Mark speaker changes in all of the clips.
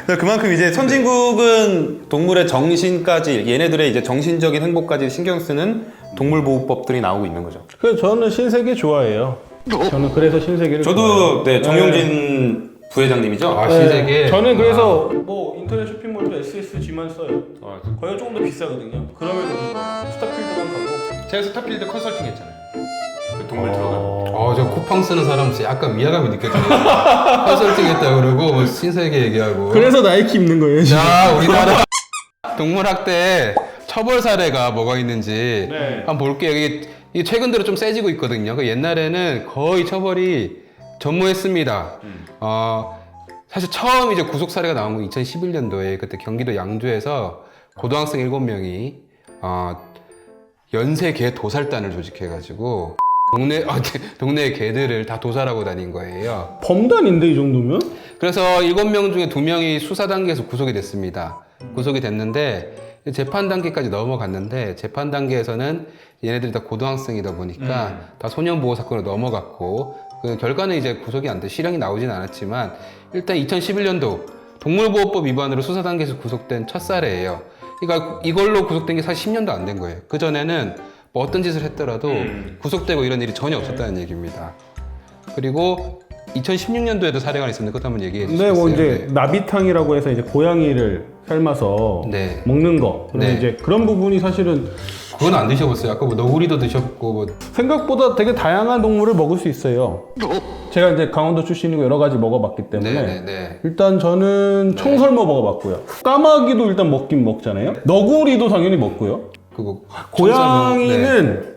Speaker 1: 그만큼 이제 선진국은 동물의 정신까지 얘네들의 이제 정신적인 행복까지 신경 쓰는 동물보호법들이 나오고 있는 거죠.
Speaker 2: 그래서 저는 신세계 좋아해요. 저는 그래서 신세계를
Speaker 1: 저도 네, 정용진 부회장님이죠.
Speaker 3: 아, 신세계.
Speaker 2: 저는 그래서 뭐 인터넷 쇼핑몰도 SSG만 써요. 거기가 조금 더 비싸거든요. 그럼에도 불구하고 스타필드만 가고.
Speaker 1: 제가 스타필드 컨설팅 했잖아요. 그 동물 들어가면.
Speaker 3: 저 쿠팡 쓰는 사람 진짜 약간 위화감이 느껴져요. 컨설팅 했다 그러고 뭐 신세계 얘기하고.
Speaker 2: 그래서 나이키 입는 거예요. 지금.
Speaker 3: 자, 우리나라 동물학대 처벌 사례가 뭐가 있는지
Speaker 2: 네.
Speaker 3: 한번 볼게요. 이게 최근 들어 좀 세지고 있거든요. 그 옛날에는 거의 처벌이 전무했습니다. 사실 처음 이제 구속 사례가 나온 건 2011년도에 그때 경기도 양주에서 고등학생 7명이 연쇄 개 도살단을 조직해가지고 동네 개들을 다 도살하고 다닌 거예요.
Speaker 2: 범단인데 이 정도면?
Speaker 3: 그래서 7명 중에 2명이 수사 단계에서 구속이 됐습니다. 구속이 됐는데 재판 단계까지 넘어갔는데 재판 단계에서는 얘네들이 다 고등학생이다 보니까 다 소년보호 사건으로 넘어갔고 그 결과는 이제 구속이 안 돼 실형이 나오진 않았지만 일단 2011년도 동물보호법 위반으로 수사 단계에서 구속된 첫 사례예요. 그러니까 이걸로 구속된 게 사실 10년도 안 된 거예요. 그 전에는 뭐 어떤 짓을 했더라도 구속되고 이런 일이 전혀 없었다는 얘기입니다. 그리고 2016년도에도 사례가 있었는데 그것도 한번 얘기해 주시겠어요?
Speaker 2: 네, 뭐 이제 나비탕이라고 해서 이제 고양이를 삶아서
Speaker 3: 네.
Speaker 2: 먹는 거. 그럼
Speaker 3: 네.
Speaker 2: 이제 그런 부분이 사실은
Speaker 3: 그건 안 드셔봤어요? 아까 뭐 너구리도 드셨고 뭐
Speaker 2: 생각보다 되게 다양한 동물을 먹을 수 있어요. 제가 이제 강원도 출신이고 여러 가지 먹어봤기 때문에
Speaker 3: 네네네.
Speaker 2: 일단 저는 청설모 먹어봤고요. 까마귀도 일단 먹긴 먹잖아요. 너구리도 당연히 먹고요.
Speaker 3: 그거
Speaker 2: 고양이는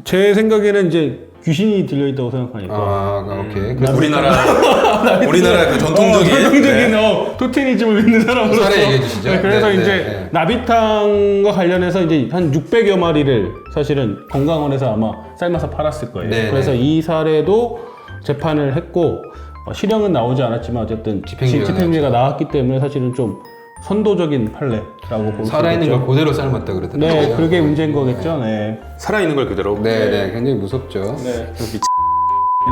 Speaker 2: 제 생각에는 이제 귀신이 들려있다고 생각하니까
Speaker 3: 오케이.
Speaker 1: 우리나라 그 전통적인
Speaker 2: 토테니즘을 믿는 사람으로서
Speaker 3: 사례 얘기해 주시죠.
Speaker 2: 네, 그래서
Speaker 3: 네,
Speaker 2: 이제
Speaker 3: 네.
Speaker 2: 나비탕과 관련해서 이제 한 600여 마리를 사실은 건강원에서 아마 삶아서 팔았을 거예요.
Speaker 3: 네,
Speaker 2: 그래서
Speaker 3: 네.
Speaker 2: 이 사례도 재판을 했고 실형은 나오지 않았지만 어쨌든 집행유예가 나왔기 때문에 사실은 좀 선도적인 판례라고 볼 수 있겠죠.
Speaker 3: 살아있는 걸 그대로 삶았다 그러더라고요.
Speaker 2: 네, 그게 문제인 거겠죠. 네.
Speaker 1: 살아있는 걸 그대로.
Speaker 3: 네, 굉장히 무섭죠.
Speaker 2: 네.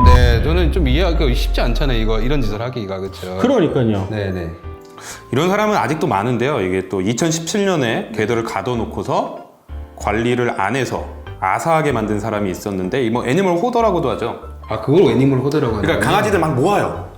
Speaker 3: 네, 저는 좀 이해하기가 쉽지 않잖아요. 이런 짓을 하기가 그렇죠.
Speaker 2: 그러니까요.
Speaker 3: 네네.
Speaker 1: 이런 사람은 아직도 많은데요. 이게 또 2017년에 개들을 가둬놓고서 관리를 안 해서 아사하게 만든 사람이 있었는데 뭐 애니멀 호더라고도 하죠.
Speaker 3: 그걸 애니멀 호더라고 하는
Speaker 1: 그러니까 강아지들 막 모아요.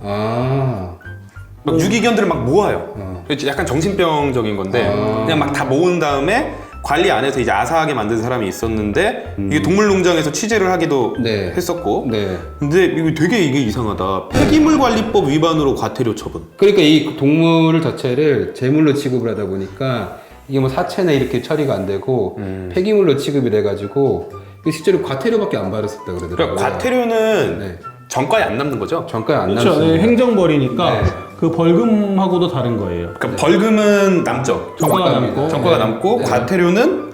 Speaker 1: 막 유기견들을 막 모아요. 약간 정신병적인 건데 그냥 막 다 모은 다음에 관리 안 해서 이제 아사하게 만든 사람이 있었는데 이게 동물농장에서 취재를 하기도
Speaker 3: 네.
Speaker 1: 했었고
Speaker 3: 네.
Speaker 1: 근데 이게 이상하다. 폐기물관리법 위반으로 과태료 처분.
Speaker 3: 그러니까 이 동물 자체를 제물로 취급을 하다 보니까 이게 뭐 사체나 이렇게 처리가 안 되고 폐기물로 취급이 돼가지고 이게 실제로 과태료밖에 안 받았었다 그러더라고요.
Speaker 1: 그러니까 과태료는
Speaker 3: 네.
Speaker 1: 정가에 안 남는 거죠.
Speaker 3: 정가에 안
Speaker 2: 그렇죠.
Speaker 3: 남습니다.
Speaker 2: 네, 행정벌이니까
Speaker 3: 네.
Speaker 2: 그 벌금하고도 다른 거예요.
Speaker 1: 그러니까 벌금은 남죠.
Speaker 2: 정가가
Speaker 3: 정가입니다.
Speaker 2: 남고.
Speaker 1: 정가가
Speaker 3: 네.
Speaker 1: 남고
Speaker 3: 네.
Speaker 1: 과태료는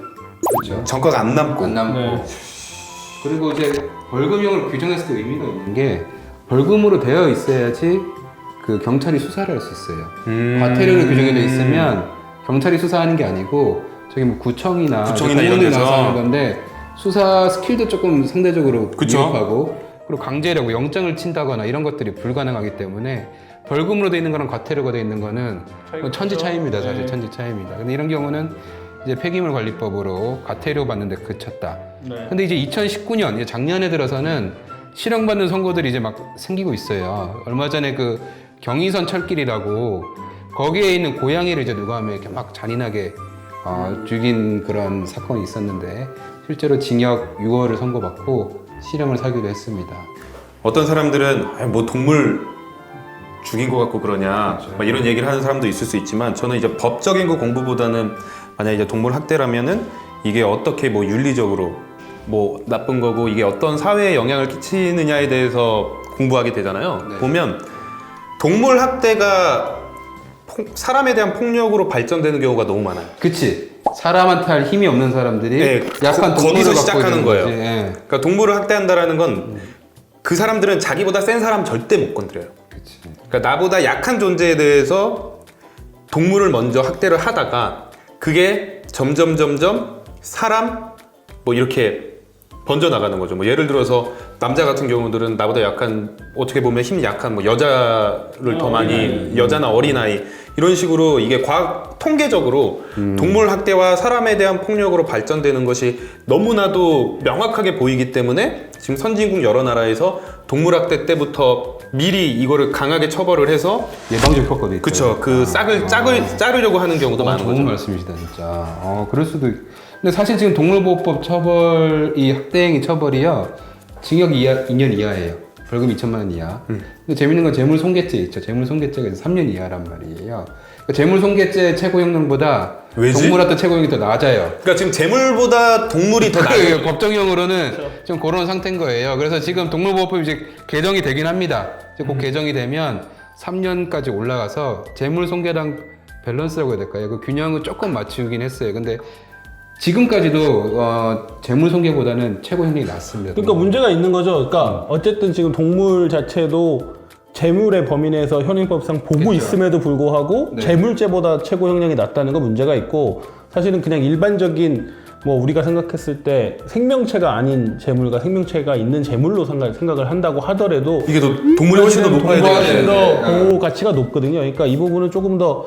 Speaker 3: 그렇죠.
Speaker 1: 정가가 안 남고.
Speaker 3: 안 남고.
Speaker 2: 네.
Speaker 3: 그리고 이제 벌금형을 규정했을 때 의미가 있는 게 벌금으로 되어 있어야지 그 경찰이 수사를 할 수 있어요. 과태료로 규정이 돼 있으면 경찰이 수사하는 게 아니고 저기 뭐 구청이나
Speaker 1: 이런 데서
Speaker 3: 나서 하는 건데 수사 스킬도 조금 상대적으로
Speaker 1: 그쵸.
Speaker 3: 미흡하고 그리고 강제라고 영장을 친다거나 이런 것들이 불가능하기 때문에 벌금으로 돼 있는 거랑 과태료가 돼 있는 거는 뭐 천지 차이입니다. 사실
Speaker 2: 네.
Speaker 3: 천지 차이입니다. 근데 이런 경우는 이제 폐기물 관리법으로 과태료 받는데 그쳤다.
Speaker 2: 네.
Speaker 3: 근데 이제 2019년 이제 작년에 들어서는 실형받는 선고들이 이제 막 생기고 있어요. 얼마 전에 그 경의선 철길이라고 거기에 있는 고양이를 이제 누가 하면 이렇게 막 잔인하게 죽인 그런 사건이 있었는데 실제로 징역 6월을 선고받고 실형을 살기도 했습니다.
Speaker 1: 어떤 사람들은 뭐 동물 죽인 것 같고 그러냐 막 이런 얘기를 하는 사람도 있을 수 있지만 저는 이제 법적인 거 공부보다는 만약 이제 동물 학대라면은 이게 어떻게 뭐 윤리적으로 뭐 나쁜 거고 이게 어떤 사회에 영향을 끼치느냐에 대해서 공부하게 되잖아요.
Speaker 3: 네.
Speaker 1: 보면 동물 학대가 사람에 대한 폭력으로 발전되는 경우가 너무 많아요.
Speaker 3: 그치? 사람한테 할 힘이 없는 사람들이
Speaker 1: 네,
Speaker 3: 약간 동물을
Speaker 1: 거기서
Speaker 3: 갖고
Speaker 1: 시작하는
Speaker 3: 있는
Speaker 1: 거예요.
Speaker 3: 거지. 예.
Speaker 1: 그러니까 동물을 학대한다라는 건 그 사람들은 자기보다 센 사람 절대 못 건드려요.
Speaker 3: 그치.
Speaker 1: 그러니까 나보다 약한 존재에 대해서 동물을 먼저 학대를 하다가 그게 점점 사람 뭐 이렇게 번져 나가는 거죠. 뭐 예를 들어서 남자 같은 경우들은 나보다 약간 어떻게 보면 힘 약한 뭐 여자를 더 많이 여자나 어린아이 이런 식으로 이게 과학 통계적으로 동물 학대와 사람에 대한 폭력으로 발전되는 것이 너무나도 명확하게 보이기 때문에 지금 선진국 여러 나라에서 동물 학대 때부터 미리 이거를 강하게 처벌을 해서
Speaker 3: 예방적 효과도 있죠.
Speaker 1: 그쵸 그 싹을 자르려고 하는 경우도 많은
Speaker 3: 좋은
Speaker 1: 거죠.
Speaker 3: 말씀이시다 진짜. 그럴 수도. 근데 사실 지금 동물보호법 처벌 이 학대 행위 처벌이요 징역 2년 이하예요. 벌금 2천만 원 이하. 근데 재밌는 건 재물손괴죄 있죠. 재물손괴죄가 이제 3년 이하란 말이에요. 그러니까 재물손괴죄 최고형량보다
Speaker 1: 왜지?
Speaker 3: 동물학대 최고형이 더 낮아요.
Speaker 1: 그러니까 지금 재물보다 동물이 더 나아요.
Speaker 3: 법정형으로는 지금 그런 상태인 거예요. 그래서 지금 동물보호법이 이제 개정이 되긴 합니다. 이제 곧 개정이 되면 3년까지 올라가서 재물손괴랑 밸런스라고 해야 될까요? 그 균형을 조금 맞추긴 했어요. 근데 지금까지도 재물손괴보다는 최고형량이 낮습니다.
Speaker 2: 그러니까 문제가 있는 거죠. 그러니까 어쨌든 지금 동물 자체도 재물의 범위 내에서 현행법상 보고
Speaker 3: 그렇죠.
Speaker 2: 있음에도 불구하고
Speaker 3: 네.
Speaker 2: 재물죄보다 최고 형량이 낮다는 거 문제가 있고 사실은 그냥 일반적인 뭐 우리가 생각했을 때 생명체가 아닌 재물과 생명체가 있는 재물로 생각을 한다고 하더라도
Speaker 1: 이게 더 동물이 훨씬 더 높아야
Speaker 2: 훨씬
Speaker 1: 되겠네.
Speaker 2: 더 보호 가치가 높거든요. 그러니까 이 부분은 조금 더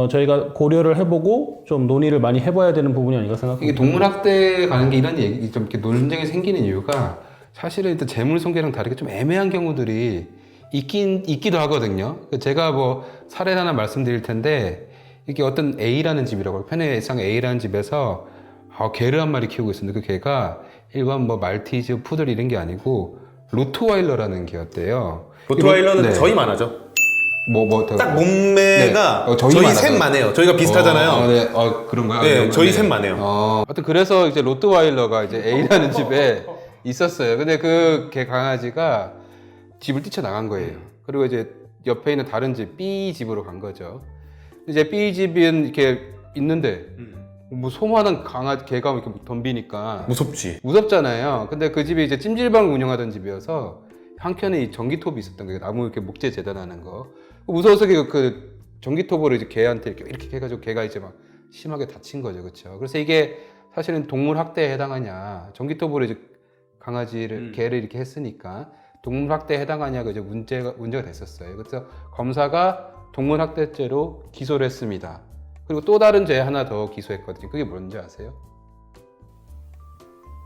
Speaker 2: 저희가 고려를 해보고 좀 논의를 많이 해봐야 되는 부분이 아닌가 생각합니다.
Speaker 3: 이게 동물학대 가는 게 이런 얘기 좀 이렇게 논쟁이 생기는 이유가 사실은 일단 재물손괴랑 다르게 좀 애매한 경우들이 있기도 하거든요. 제가 뭐 사례를 하나 말씀드릴 텐데 이게 어떤 A라는 집이라고 편의상 A라는 집에서 개를 한 마리 키우고 있었는데 그 개가 일반 뭐 말티즈, 푸들 이런 게 아니고 로트와일러라는 개였대요.
Speaker 1: 로트와일러는
Speaker 3: 네.
Speaker 1: 저희만 하죠. 딱 몸매가
Speaker 3: 네.
Speaker 1: 저희
Speaker 3: 저희만
Speaker 1: 셋만 해요. 저희가 비슷하잖아요.
Speaker 3: 네. 그런가요?
Speaker 1: 네, 저희 셋만 해요.
Speaker 3: 하여튼 그래서 이제 로트와일러가 이제 A라는 집에 있었어요. 근데 그 개 강아지가 집을 뛰쳐나간 거예요. 그리고 이제 옆에 있는 다른 집, B 집으로 간 거죠. 이제 B 집은 이렇게 있는데 뭐 소만한 개가 이렇게 덤비니까
Speaker 1: 무섭지.
Speaker 3: 무섭잖아요. 근데 그 집이 이제 찜질방을 운영하던 집이어서 한켠에 이 전기톱이 있었던 거예요. 나무 이렇게 목재 재단하는 거. 무서워서 그 전기톱으로 이제 개한테 이렇게 해가지고 개가 이제 막 심하게 다친 거죠, 그렇죠? 그래서 이게 사실은 동물 학대에 해당하냐? 전기톱으로 이제 강아지를 개를 이렇게 했으니까 동물 학대에 해당하냐가 이제 문제가 됐었어요. 그래서 검사가 동물 학대죄로 기소를 했습니다. 그리고 또 다른 죄 하나 더 기소했거든요. 그게 뭔지 아세요?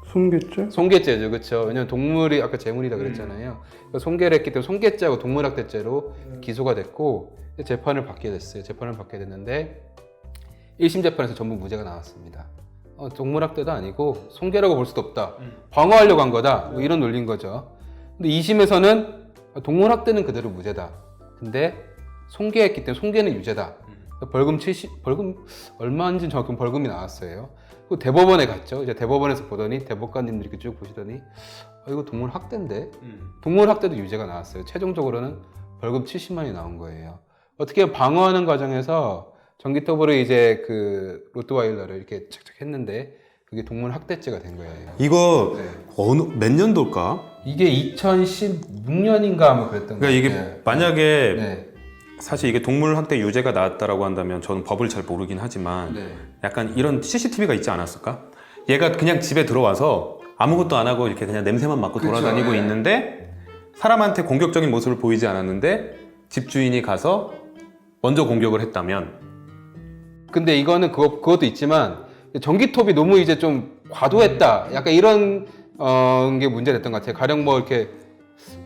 Speaker 2: 손괴죄?
Speaker 3: 손괴죄죠, 그렇죠? 왜냐면 동물이 아까 재물이다 그랬잖아요. 그러니까 손괴를 했기 때문에 손괴죄하고 동물학대죄로 기소가 됐고 재판을 받게 됐어요. 재판을 받게 됐는데 1심 재판에서 전부 무죄가 나왔습니다. 동물학대도 아니고 손괴라고 볼 수도 없다. 방어하려고 한 거다. 뭐 이런 논리인 거죠. 근데 2심에서는 동물학대는 그대로 무죄다. 근데 손괴했기 때문에 손괴는 유죄다. 벌금 얼마인지 정확히 벌금이 나왔어요. 그 대법원에 갔죠. 이제 대법원에서 보더니 대법관님들이 이렇게 쭉 보시더니 이거 동물 학대인데 동물 학대도 유죄가 나왔어요. 최종적으로는 벌금 70만이 나온 거예요. 어떻게 방어하는 과정에서 전기톱으로 이제 그 로트와일러를 이렇게 착착 했는데 그게 동물 학대죄가 된 거예요.
Speaker 1: 이거
Speaker 3: 네.
Speaker 1: 몇 년도일까?
Speaker 3: 이게 2016년인가 뭐 그랬던
Speaker 1: 그러니까
Speaker 3: 거예요.
Speaker 1: 이게 만약에
Speaker 3: 네.
Speaker 1: 사실 이게 동물 학대 유죄가 나왔다라고 한다면 저는 법을 잘 모르긴 하지만
Speaker 3: 네.
Speaker 1: 약간 이런 CCTV가 있지 않았을까? 얘가 그냥 집에 들어와서 아무것도 안 하고 이렇게 그냥 냄새만 맡고
Speaker 3: 그쵸,
Speaker 1: 돌아다니고
Speaker 3: 네.
Speaker 1: 있는데 사람한테 공격적인 모습을 보이지 않았는데 집주인이 가서 먼저 공격을 했다면
Speaker 3: 근데 이거는 그것도 있지만 전기톱이 너무 이제 좀 과도했다. 약간 이런 게 문제됐던 것 같아요. 가령 뭐 이렇게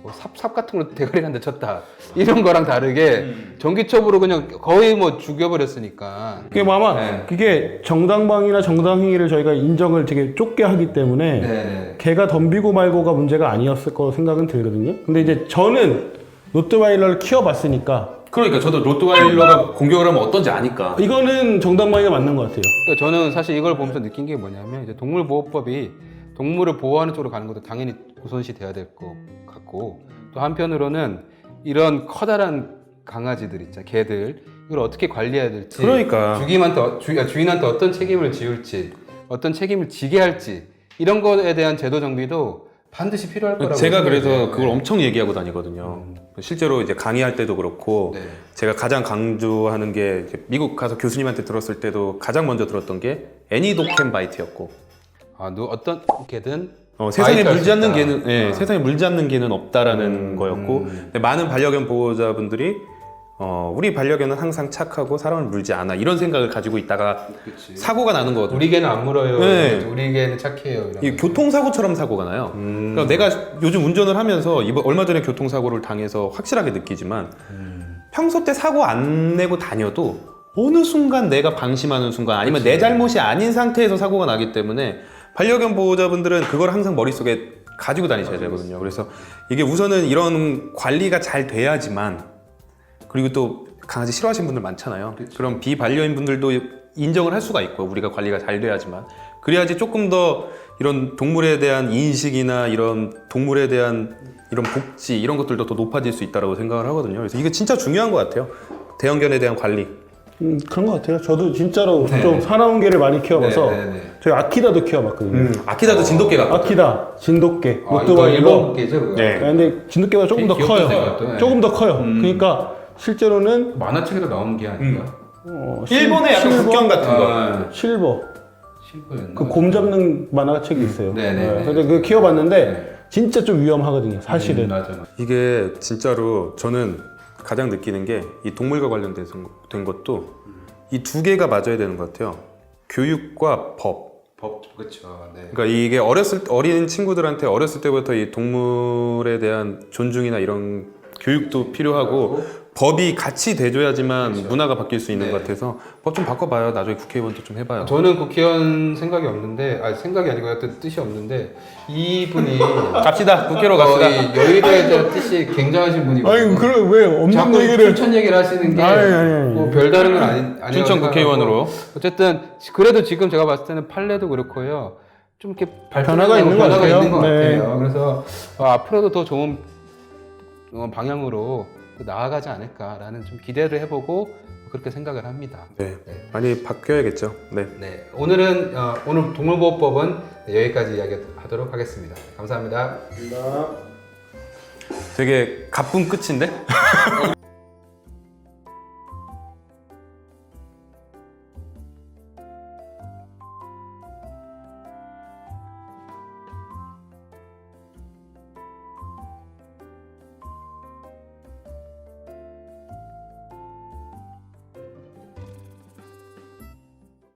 Speaker 3: 뭐 삽 같은 걸로 대가리를 한 대 쳤다. 이런 거랑 다르게 전기톱으로 그냥 거의 뭐 죽여버렸으니까.
Speaker 2: 그게 뭐 아마
Speaker 3: 네.
Speaker 2: 그게 정당방위나 정당행위를 저희가 인정을 되게 좁게 하기 때문에
Speaker 3: 네.
Speaker 2: 개가 덤비고 말고가 문제가 아니었을 거로 생각은 들거든요. 근데 이제 저는 로트와일러를 키워봤으니까
Speaker 1: 그러니까 저도 로트와일러가 공격을 하면 어떤지 아니까
Speaker 2: 이거는 정당방위가 맞는 것 같아요.
Speaker 3: 그러니까 저는 사실 이걸 보면서 느낀 게 뭐냐면 이제 동물보호법이 동물을 보호하는 쪽으로 가는 것도 당연히 우선시 돼야 될 것 같고 또 한편으로는 이런 커다란 강아지들 있잖아요. 개들 이걸 어떻게 관리해야 될지
Speaker 1: 그러니까
Speaker 3: 주인한테 어떤 책임을 지울지 어떤 책임을 지게 할지 이런 거에 대한 제도 정비도 반드시 필요할 거라고
Speaker 1: 제가
Speaker 3: 생각해요.
Speaker 1: 그래서 그걸
Speaker 3: 네.
Speaker 1: 엄청 얘기하고 다니거든요. 실제로 이제 강의할 때도 그렇고
Speaker 3: 네.
Speaker 1: 제가 가장 강조하는 게 이제 미국 가서 교수님한테 들었을 때도 가장 먼저 들었던 게 애니 독 캔 바이트였고
Speaker 3: 어떤 개든
Speaker 1: 세상에
Speaker 3: 아이탈
Speaker 1: 물지
Speaker 3: 수
Speaker 1: 않는
Speaker 3: 있다.
Speaker 1: 개는 세상에 물지 않는 개는 없다라는 거였고 근데 많은 반려견 보호자분들이 우리 반려견은 항상 착하고 사람을 물지 않아 이런 생각을 가지고 있다가
Speaker 3: 그치.
Speaker 1: 사고가 나는 거거든요.
Speaker 3: 우리 개는 안 물어요.
Speaker 1: 네.
Speaker 3: 우리 개는 착해요. 이런
Speaker 1: 이
Speaker 3: 거.
Speaker 1: 교통사고처럼 사고가 나요. 그러니까 내가 요즘 운전을 하면서 얼마 전에 교통사고를 당해서 확실하게 느끼지만 평소 때 사고 안 내고 다녀도 어느 순간 내가 방심하는 순간 아니면 내 잘못이 아닌 상태에서 사고가 나기 때문에 반려견 보호자분들은 그걸 항상 머릿속에 가지고 다니셔야 되거든요. 그래서 이게 우선은 이런 관리가 잘 돼야지만 그리고 또 강아지 싫어하시는 분들 많잖아요. 그럼 비반려인 분들도 인정을 할 수가 있고 우리가 관리가 잘 돼야지만 그래야지 조금 더 이런 동물에 대한 인식이나 이런 동물에 대한 이런 복지 이런 것들도 더 높아질 수 있다고 생각을 하거든요. 그래서 이게 진짜 중요한 것 같아요. 대형견에 대한 관리.
Speaker 2: 그런 것 같아요. 저도 진짜로 좀 사나운 개를 많이 키워봐서
Speaker 3: 네, 네, 네.
Speaker 2: 저희 아키다도 키워봤거든요.
Speaker 1: 아키다도 진돗개 같거든요.
Speaker 2: 아키다, 진돗개,
Speaker 3: 이거
Speaker 2: 오토바이
Speaker 3: 일본 개죠? 그거?
Speaker 1: 네.
Speaker 2: 근데 진돗개가 조금 더
Speaker 3: 되게
Speaker 2: 커요.
Speaker 3: 귀엽게 생겼죠.
Speaker 2: 조금 더 커요. 그러니까 실제로는
Speaker 3: 만화책에도 나오는 게 아닌가?
Speaker 1: 일본의 약간
Speaker 2: 실버?
Speaker 1: 국경 같은 거.
Speaker 3: 아,
Speaker 2: 실버
Speaker 3: 실버였나?
Speaker 2: 그 곰 잡는 만화책이 있어요.
Speaker 3: 네네네.
Speaker 2: 근데 그거 키워봤는데
Speaker 3: 네.
Speaker 2: 진짜 좀 위험하거든요. 사실은.
Speaker 3: 맞아.
Speaker 1: 이게 진짜로 저는 가장 느끼는 게 이 동물과 관련된 것도 이 두 개가 맞아야 되는 것 같아요. 교육과 법.
Speaker 3: 그렇죠. 네.
Speaker 1: 그러니까 이게 어린 친구들한테 어렸을 때부터 이 동물에 대한 존중이나 이런 교육도 필요하고 법이 같이 돼줘야지만 문화가 바뀔 수 있는
Speaker 3: 네.
Speaker 1: 것 같아서 법 좀 바꿔봐요. 나중에 국회의원도 좀 해봐요.
Speaker 3: 저는 국회의원 생각이 없는데, 생각이 아니고 어떤 뜻이 없는데 이분이
Speaker 1: 갑시다. 국회로 갑시다.
Speaker 3: 이 여의도에 대한 뜻이 굉장하신 분이고.
Speaker 2: 아니 그럼 왜 없는
Speaker 3: 자꾸
Speaker 2: 얘기를?
Speaker 3: 춘천 얘기를 하시는 게
Speaker 2: 아니.
Speaker 3: 뭐 별다른 건 아니에요.
Speaker 1: 춘천 국회의원으로.
Speaker 3: 어쨌든 그래도 지금 제가 봤을 때는 판례도 그렇고요. 좀 이렇게
Speaker 2: 변화가 있는 것
Speaker 3: 변화가
Speaker 2: 같아요.
Speaker 3: 있는 것
Speaker 2: 네.
Speaker 3: 같아요. 그래서 앞으로도 더 좋은 방향으로 나아가지 않을까라는 좀 기대를 해보고 그렇게 생각을 합니다.
Speaker 1: 네, 많이 바뀌어야겠죠. 네.
Speaker 3: 네, 오늘은 오늘 동물보호법은 여기까지 이야기하도록 하겠습니다. 감사합니다.
Speaker 1: 되게 가쁜 끝인데?